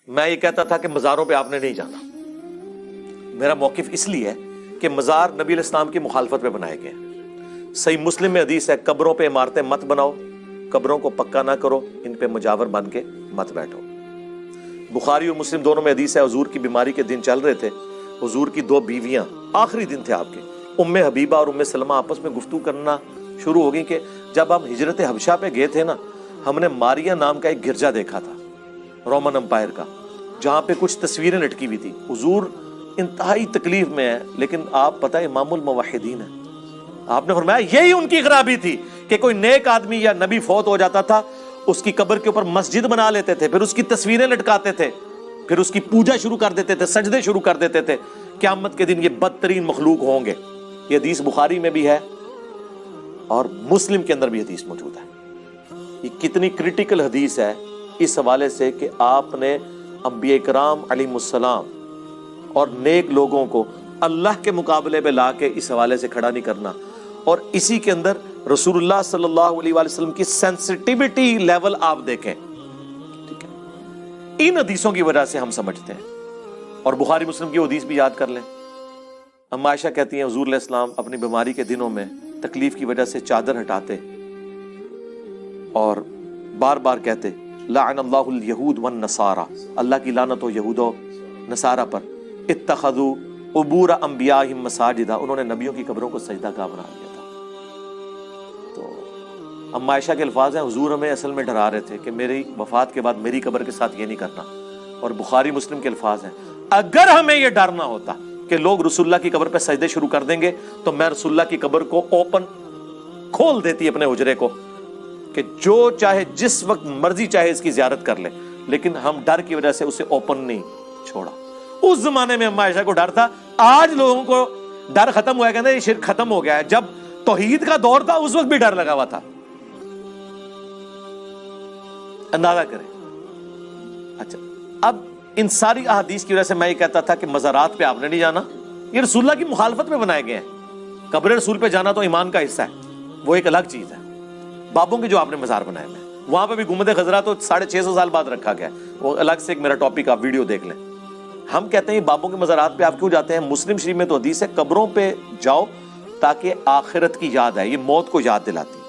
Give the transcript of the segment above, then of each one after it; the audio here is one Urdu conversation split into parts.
میں یہ کہتا تھا کہ مزاروں پہ آپ نے نہیں جانا. میرا موقف اس لیے ہے کہ مزار نبی علیہ السلام کی مخالفت پہ بنائے گئے ہیں. صحیح مسلم میں حدیث ہے قبروں پہ عمارتیں مت بناؤ, قبروں کو پکا نہ کرو, ان پہ مجاور بن کے مت بیٹھو. بخاری اور مسلم دونوں میں حدیث ہے حضور کی بیماری کے دن چل رہے تھے, حضور کی 2 بیویاں آخری دن تھے آپ کے, ام حبیبہ اور ام سلمہ آپس میں گفتگو کرنا شروع ہو گئی کہ جب ہم ہجرت حبشہ پہ گئے تھے نا, ہم نے ماریا نام کا ایک گرجا دیکھا تھا رومن امپائر کا, جہاں پہ کچھ تصویریں لٹکی ہوئی تھی. حضور انتہائی تکلیف میں ہے, لیکن آپ پتہ ہے امام الموحدین ہیں. آپ نے فرمایا یہی ان کی خرابی تھی کہ کوئی نیک آدمی یا نبی فوت ہو جاتا تھا, اس کی قبر کے اوپر مسجد بنا لیتے تھے, پھر اس کی تصویریں لٹکاتے تھے, پھر اس کی پوجا شروع کر دیتے تھے, سجدے شروع کر دیتے تھے. قیامت کے دن یہ بدترین مخلوق ہوں گے. یہ حدیث بخاری میں بھی ہے اور مسلم کے اندر بھی حدیث موجود ہے. یہ کتنی کریٹیکل حدیث ہے اس حوالے سے کہ آپ نے انبیاء کرام علیہم السلام اور نیک لوگوں کو اللہ کے مقابلے پہ لا کے اس حوالے سے کھڑا نہیں کرنا. اور اسی کے اندر رسول اللہ صلی اللہ علیہ وآلہ وسلم کی سینسٹیوٹی لیول آپ دیکھیں, ٹھیک ہے, ان حدیثوں کی وجہ سے ہم سمجھتے ہیں. اور بخاری مسلم کی حدیث بھی یاد کر لیں. اما عائشہ کہتی ہیں حضور علیہ السلام اپنی بیماری کے دنوں میں تکلیف کی وجہ سے چادر ہٹاتے اور بار بار کہتے لعن اللہ الیہود والنصارى, اللہ کی لعنت ہو یہود و نصارہ پر, اتخذوا قبور انبیائہم مساجدا, انہوں نے نبیوں کی قبروں کو سجدہ گاہ بنا لیا تھا. تو اما عائشہ کے الفاظ ہیں حضور ہمیں اصل میں ڈرا رہے تھے کہ میری وفات کے بعد میری قبر کے ساتھ یہ نہیں کرنا. اور بخاری مسلم کے الفاظ ہیں اگر ہمیں یہ ڈر نہ ہوتا کہ لوگ رسول اللہ کی قبر پہ سجدے شروع کر دیں گے تو میں رسول اللہ کی قبر کو اوپن کھول دیتی اپنے حجرے کو کہ جو چاہے جس وقت مرضی چاہے اس کی زیارت کر لے, لیکن ہم ڈر کی وجہ سے اسے اوپن نہیں چھوڑا. اس زمانے میں اما عائشہ کو ڈر تھا, آج لوگوں کو ڈر ختم ہوا ہے, کہتے ہیں یہ شرک ختم ہو گیا ہے. جب توحید کا دور تھا اس وقت بھی ڈر لگا ہوا تھا, اندازہ کریں. اچھا, اب ان ساری احادیث کی وجہ سے میں یہ کہتا تھا کہ مزارات پہ آپ نے نہیں جانا, یہ رسول اللہ کی مخالفت میں بنائے گئے ہیں. قبر رسول پہ جانا تو ایمان کا حصہ ہے, وہ ایک الگ چیز ہے. بابوں کے جو آپ نے مزار بنائے ہیں وہاں پہ بھی گنبد خضرا تو 650 سال بعد رکھا گیا ہے, وہ الگ سے ایک میرا ٹاپک, آپ ویڈیو دیکھ لیں. ہم کہتے ہیں بابوں کے مزارات پہ آپ کیوں جاتے ہیں؟ مسلم شریف میں تو حدیث ہے قبروں پہ جاؤ تاکہ آخرت کی یاد ہے, یہ موت کو یاد دلاتی ہے.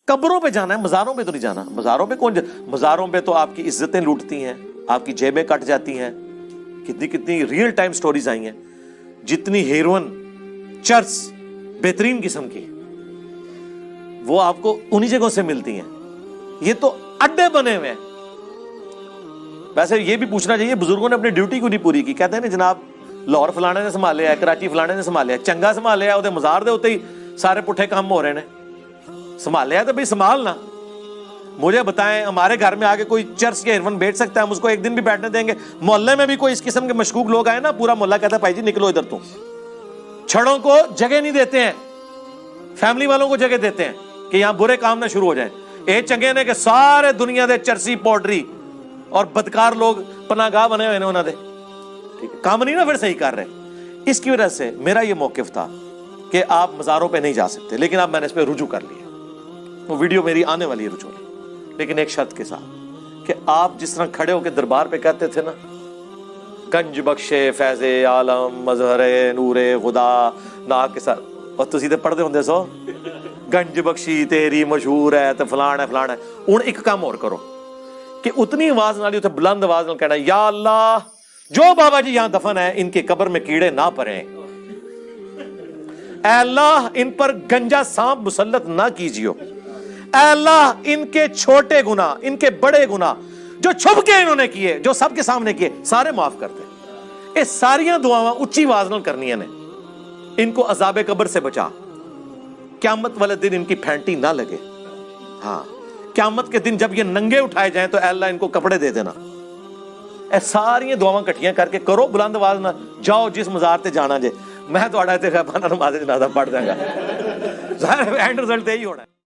قبروں پہ جانا ہے, مزاروں پہ تو نہیں جانا. مزاروں پہ کون مزاروں پہ تو آپ کی عزتیں لوٹتی ہیں, آپ کی جیبیں کٹ جاتی ہیں. کتنی کتنی ریئل ٹائم سٹوریز آئی ہیں. جتنی ہیروئن چرس بہترین قسم کی وہ آپ کو انہی جگہوں سے ملتی ہیں. یہ تو اڈے بنے ہوئے ہیں. ویسے یہ بھی پوچھنا چاہیے بزرگوں نے اپنی ڈیوٹی کو نہیں پوری کی. کہتے ہیں نا جناب لاہور فلانے نے سنبھالے ہے, کراچی فلانے نے سنبھالے ہے, چنگا سنبھالے ہے, وہ مزار دے ہوتے ہی سارے پٹھے کام ہو رہے ہیں. سنبھالے ہے تو بھائی سنبھالنا. مجھے بتائیں ہمارے گھر میں آگے کوئی چرس یا ہیروئن بیٹھ سکتا ہے؟ ہم اس کو ایک دن بھی بیٹھنے دیں گے؟ محلے میں بھی کوئی اس قسم کے مشکوک لوگ آئے نا, پورا محلہ کہتا ہے بھائی جی نکلو ادھر. تم چھڑوں کو جگہ نہیں دیتے ہیں, فیملی والوں کو جگہ دیتے ہیں کہ یہاں برے کام نہ شروع ہو جائیں. اے چنگے نے کہ سارے دنیا دے چرسی پاؤڈری اور بدکار لوگ پناہ گاہ بنے ہوئے انہوں نے, ٹھیک ہے, کام نہیں نا پھر صحیح کر رہے. اس کی وجہ سے میرا یہ موقف تھا کہ آپ مزاروں پہ نہیں جا سکتے, لیکن اب میں نے اس پہ رجوع کر لیا. وہ ویڈیو میری آنے والی ہے رجوع, لیکن ایک شرط کے ساتھ کہ آپ جس طرح کھڑے ہو کے دربار پہ کہتے تھے نا گنج بخشے فیض عالم مظہر نور خدا نا کے ساتھ, اور تسی تے پڑھتے ہوندے سو گنج بخشی تیری مشہور ہے تو فلان ہے فلان ہے. ہن ایک کام اور کرو کہ اتنی آواز نہ لی, اتنے بلند آواز نہ کہنا یا اللہ جو بابا جی یہاں دفن ہے ان کے قبر میں کیڑے نہ پڑیں, اے اللہ ان پر گنجا سانپ مسلط نہ کیجیو, اے اللہ ان کے چھوٹے گناہ ان کے بڑے گناہ جو چھپ کے انہوں نے کیے جو سب کے سامنے کیے سارے معاف کر دے. یہ ساریاں دعاواں اچھی آواز نہ کرنی نے. ان کو عذاب قبر سے بچا, قیامت والے دن ان کی پھینٹی نہ لگے. ہاں, قیامت کے دن جب یہ ننگے اٹھائے جائیں تو اے اللہ ان کو کپڑے دے دینا. اے ساری دعاواں کٹھیاں کر کے کرو, بلند آواز نہ جاؤ جس مزار تے جانا جے. میں تہاڈا تے غیبانہ نماز جنازہ پڑھ داں گا, ظاہر اینڈ رزلٹ یہی ہونا ہے.